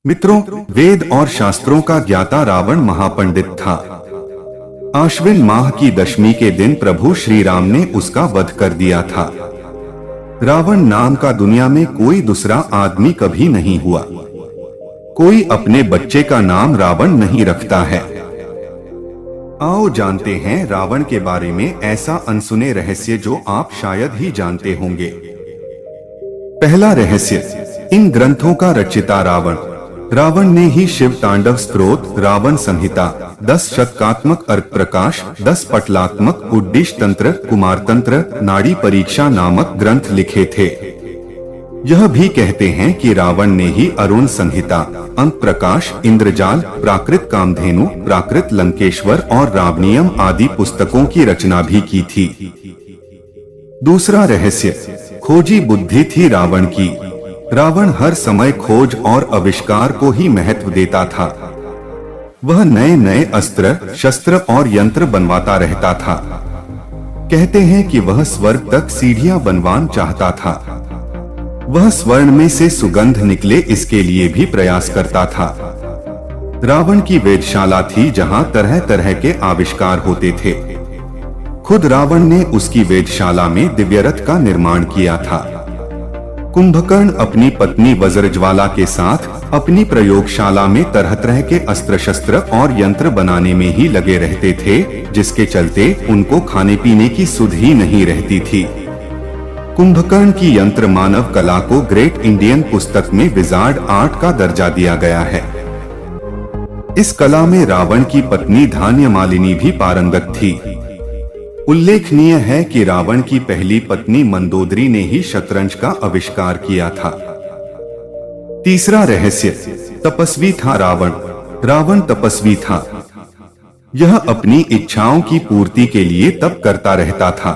मित्रों, वेद और शास्त्रों का ज्ञाता रावण महापंडित था। आश्विन माह की दशमी के दिन प्रभु श्री राम ने उसका वध कर दिया था। रावण नाम का दुनिया में कोई दूसरा आदमी कभी नहीं हुआ। कोई अपने बच्चे का नाम रावण नहीं रखता है। आओ जानते हैं रावण के बारे में ऐसा अनसुने रहस्य जो आप शायद ही जानते होंगे। पहला रहस्य, इन ग्रंथों का रचिता रावण। रावण ने ही शिव तांडव स्तोत्र, रावण संहिता, 10 शतकात्मक अर्क प्रकाश, 10 पटलात्मक उद्दिष्ट तंत्र, कुमार तंत्र, नाड़ी परीक्षा नामक ग्रंथ लिखे थे। यह भी कहते हैं कि रावण ने ही अरुण संहिता, अंक प्रकाश, इंद्रजाल, प्राकृत कामधेनु, प्राकृत लंकेश्वर और रावणियम आदि पुस्तकों की रचना भी की थी। दूसरा रहस्य, खोजी बुद्धि थी रावण की। रावण हर समय खोज और आविष्कार को ही महत्व देता था। वह नए नए अस्त्र, शस्त्र और यंत्र बनवाता रहता था। कहते हैं कि वह स्वर्ग तक सीढ़ियां बनवाना चाहता था। वह स्वर्ण में से सुगंध निकले इसके लिए भी प्रयास करता था। रावण की वेधशाला थी जहां तरह तरह के आविष्कार होते थे। खुद रावण ने उसकी वेधशाला में दिव्यरथ का निर्माण किया था। कुंभकर्ण अपनी पत्नी वज्रज्वाला के साथ अपनी प्रयोगशाला में तरह तरह के अस्त्र शस्त्र और यंत्र बनाने में ही लगे रहते थे, जिसके चलते उनको खाने पीने की सुध ही नहीं रहती थी। कुंभकर्ण की यंत्र मानव कला को ग्रेट इंडियन पुस्तक में विजार्ड आर्ट का दर्जा दिया गया है। इस कला में रावण की पत्नी धान्यमालिनी भी पारंगत थी। उल्लेखनीय है कि रावण की पहली पत्नी मंदोदरी ने ही शतरंज का आविष्कार किया था। तीसरा रहस्य, तपस्वी था रावण। रावण तपस्वी था। यह अपनी इच्छाओं की पूर्ति के लिए तप करता रहता था।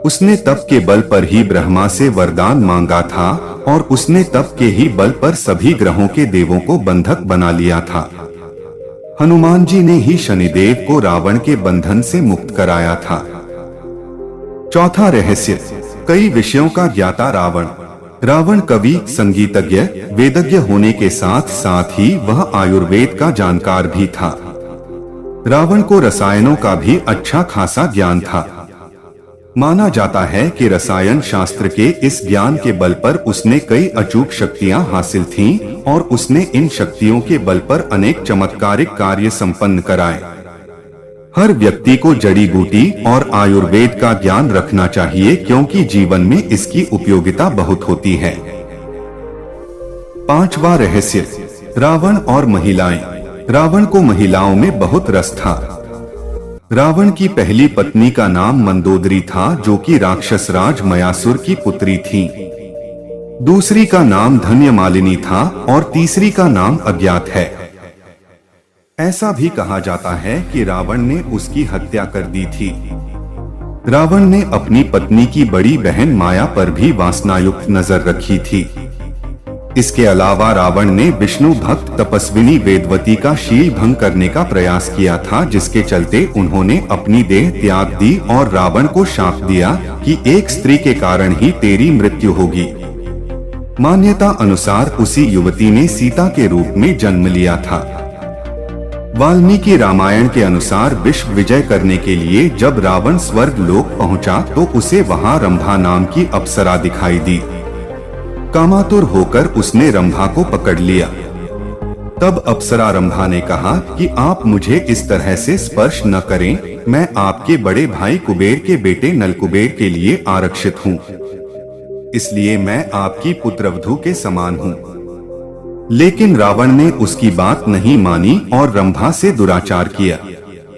उसने तप के बल पर ही ब्रह्मा से वरदान मांगा था और उसने तप के ही बल पर सभी ग्रहों के देवों को बंधक बना लिया था। हनुमान जी ने ही शनिदेव को रावण के बंधन से मुक्त कराया था। चौथा रहस्य, कई विषयों का ज्ञाता रावण। रावण कवि, संगीतज्ञ, वेदज्ञ होने के साथ साथ ही वह आयुर्वेद का जानकार भी था। रावण को रसायनों का भी अच्छा खासा ज्ञान था। माना जाता है कि रसायन शास्त्र के इस ज्ञान के बल पर उसने कई अचूक शक्तियां हासिल थीं और उसने इन शक्तियों के बल पर अनेक चमत्कारिक कार्य संपन्न कराए। हर व्यक्ति को जड़ी बूटी और आयुर्वेद का ज्ञान रखना चाहिए क्योंकि जीवन में इसकी उपयोगिता बहुत होती है। पांचवा रहस्य, रावण और महिलाएं। रावण को महिलाओं में बहुत रस था। रावण की पहली पत्नी का नाम मंदोदरी था, जो कि राक्षस राज मयासुर की पुत्री थी। दूसरी का नाम धन्यमालिनी था और तीसरी का नाम अज्ञात है। ऐसा भी कहा जाता है कि रावण ने उसकी हत्या कर दी थी। रावण ने अपनी पत्नी की बड़ी बहन माया पर भी वासनायुक्त नजर रखी थी। इसके अलावा रावण ने विष्णु भक्त तपस्विनी वेदवती का शील भंग करने का प्रयास किया था, जिसके चलते उन्होंने अपनी देह त्याग दी और रावण को शाप दिया कि एक स्त्री के कारण ही तेरी मृत्यु होगी। मान्यता अनुसार उसी युवती ने सीता के रूप में जन्म लिया था। वाल्मीकि रामायण के अनुसार विश्व विजय करने के लिए जब रावण स्वर्ग लोक पहुंचा तो उसे वहां रंभा नाम की अप्सरा दिखाई दी। कामातुर होकर उसने रंभा को पकड़ लिया। तब अप्सरा रंभा ने कहा कि आप मुझे इस तरह से स्पर्श न करें, मैं आपके बड़े भाई कुबेर के बेटे नलकुबेर के लिए आरक्षित हूँ, इसलिए मैं आपकी पुत्रवधू के समान हूँ। लेकिन रावण ने उसकी बात नहीं मानी और रंभा से दुराचार किया।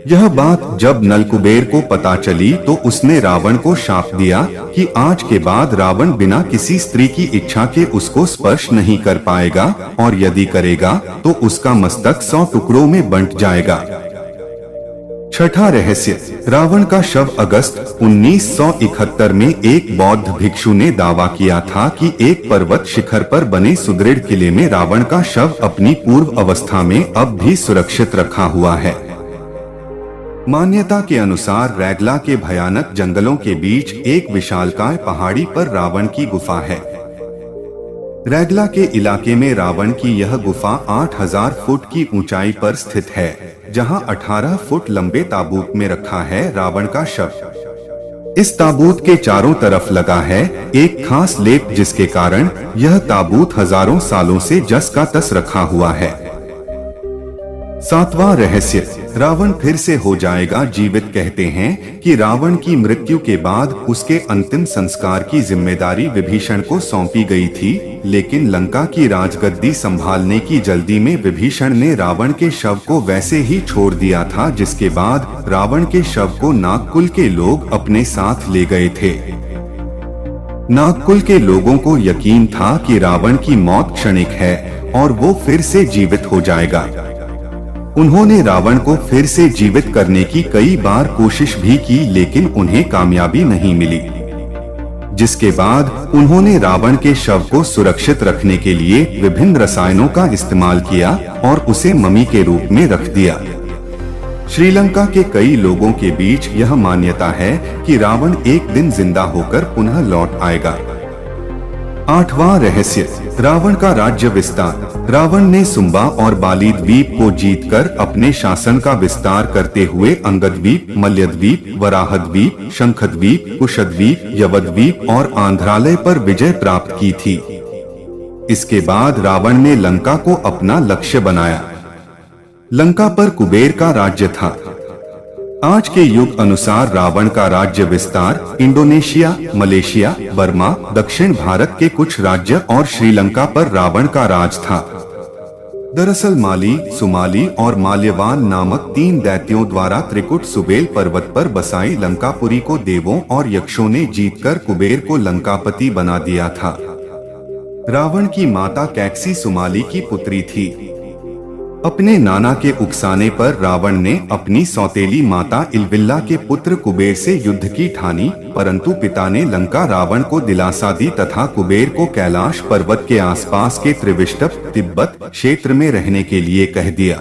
यह बात जब नलकुबेर को पता चली तो उसने रावण को शाप दिया कि आज के बाद रावण बिना किसी स्त्री की इच्छा के उसको स्पर्श नहीं कर पाएगा और यदि करेगा तो उसका मस्तक 100 टुकड़ों में बंट जाएगा। छठा रहस्य, रावण का शव अगस्त 1971 में एक बौद्ध भिक्षु ने दावा किया था कि एक पर्वत शिखर पर बने सुदृढ़ किले में रावण का शव अपनी पूर्व अवस्था में अब भी सुरक्षित रखा हुआ है। मान्यता के अनुसार रैगला के भयानक जंगलों के बीच एक विशालकाय पहाड़ी पर रावण की गुफा है। रैगला के इलाके में रावण की यह गुफा 8000 फुट की ऊंचाई पर स्थित है, जहां 18 फुट लंबे ताबूत में रखा है रावण का शव। इस ताबूत के चारों तरफ लगा है एक खास लेप, जिसके कारण यह ताबूत हजारों सालों से जस का तस रखा हुआ है। सातवां रहस्य, रावण फिर से हो जाएगा जीवित। कहते हैं कि रावण की मृत्यु के बाद उसके अंतिम संस्कार की जिम्मेदारी विभीषण को सौंपी गई थी, लेकिन लंका की राजगद्दी संभालने की जल्दी में विभीषण ने रावण के शव को वैसे ही छोड़ दिया था, जिसके बाद रावण के शव को नागकुल के लोग अपने साथ ले गए थे। नागकुल के लोगों को यकीन था कि रावण की मौत क्षणिक है और वो फिर से जीवित हो जाएगा। उन्होंने रावण को फिर से जीवित करने की कई बार कोशिश भी की, लेकिन उन्हें कामयाबी नहीं मिली, जिसके बाद उन्होंने रावण के शव को सुरक्षित रखने के लिए विभिन्न रसायनों का इस्तेमाल किया और उसे मम्मी के रूप में रख दिया। श्रीलंका के कई लोगों के बीच यह मान्यता है कि रावण एक दिन जिंदा होकर पुनः लौट आएगा। आठवां रहस्य, रावण का राज्य विस्तार। रावण ने सुंबा और बाली द्वीप को जीतकर अपने शासन का विस्तार करते हुए अंगद्वीप, मल्यद्वीप, वराहद्वीप, शंखद्वीप, कुशद्वीप, यवद्वीप और आंध्रालय पर विजय प्राप्त की थी। इसके बाद रावण ने लंका को अपना लक्ष्य बनाया। लंका पर कुबेर का राज्य था। आज के युग अनुसार रावण का राज्य विस्तार इंडोनेशिया, मलेशिया, बर्मा, दक्षिण भारत के कुछ राज्य और श्रीलंका पर रावण का राज था। दरअसल माली, सुमाली और माल्यवान नामक 3 दैत्यों द्वारा त्रिकुट सुबेल पर्वत पर बसाई लंकापुरी को देवों और यक्षों ने जीतकर कुबेर को लंकापति बना दिया था। रावण की माता कैकसी सुमाली की पुत्री थी। अपने नाना के उकसाने पर रावण ने अपनी सौतेली माता इलविल्ला के पुत्र कुबेर से युद्ध की ठानी, परंतु पिता ने लंका रावण को दिलासा दी तथा कुबेर को कैलाश पर्वत के आसपास के त्रिविष्टप तिब्बत क्षेत्र में रहने के लिए कह दिया।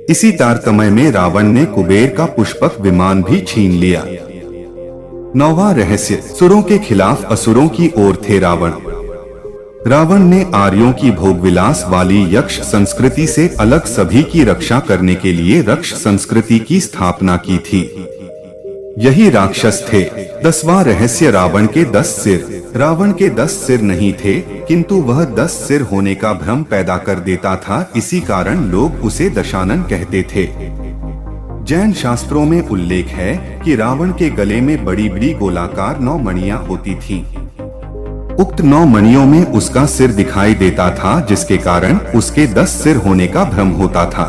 इसी तारतम्य में रावण ने कुबेर का पुष्पक विमान भी छीन लिया। नौवां रहस्य, सुरों के खिलाफ असुरों की ओर थे रावण। रावण ने आर्यों की भोगविलास वाली यक्ष संस्कृति से अलग सभी की रक्षा करने के लिए रक्ष संस्कृति की स्थापना की थी। यही राक्षस थे। 10वां रहस्य, रावण के 10 सिर। रावण के 10 सिर नहीं थे, किंतु वह 10 सिर होने का भ्रम पैदा कर देता था। इसी कारण लोग उसे दशानन कहते थे। जैन शास्त्रों में उल्लेख है कि रावण के गले में बड़ी बड़ी गोलाकार 9 मणियां होती थीं। उक्त 9 मणियों में उसका सिर दिखाई देता था, जिसके कारण उसके 10 सिर होने का भ्रम होता था।